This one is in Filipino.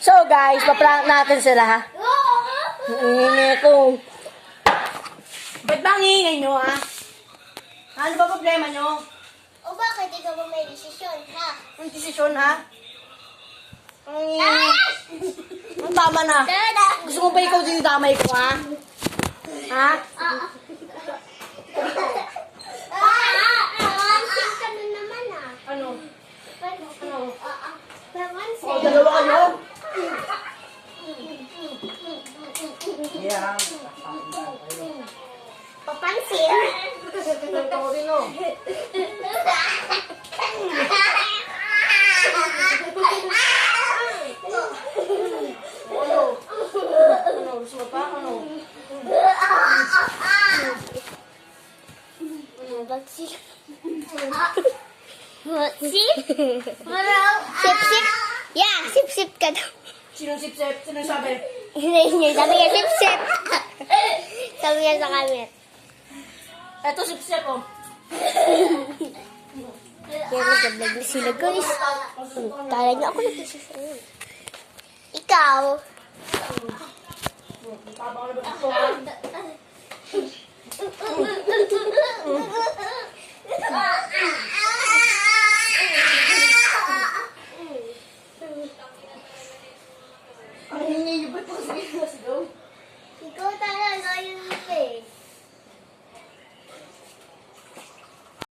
So guys, paprank natin sila ha. Hingin ko. Ba't bang hingin nyo ha? Ano ba problema nyo? O bakit ikaw ba may desisyon, ha? Ang desisyon ha? Ang tama na. Gusto mo ba ikaw din damay ko ha? Ha? Pansin ka na naman, ah. Ano? Ano? Pansin. O, dalawa kayo? Yeah. Papansin. Ito rin o. Ano? Ano? Gusto mo pa? Ano? Bagsik. Bagsik? Sip-sip? Yeah, sip-sip ka daw. Sinong sip-sip? Sinong sabi? Hindi, sabi niya sip-sip. Sabi niya sa camera. Eto sip-sip o. Kaya nag-vlog na sila, guys. Kala niyo ako nagsisasayin. Ikaw. Tama ka na ba ito ha? Ang hingi niyo ba't po? Sige.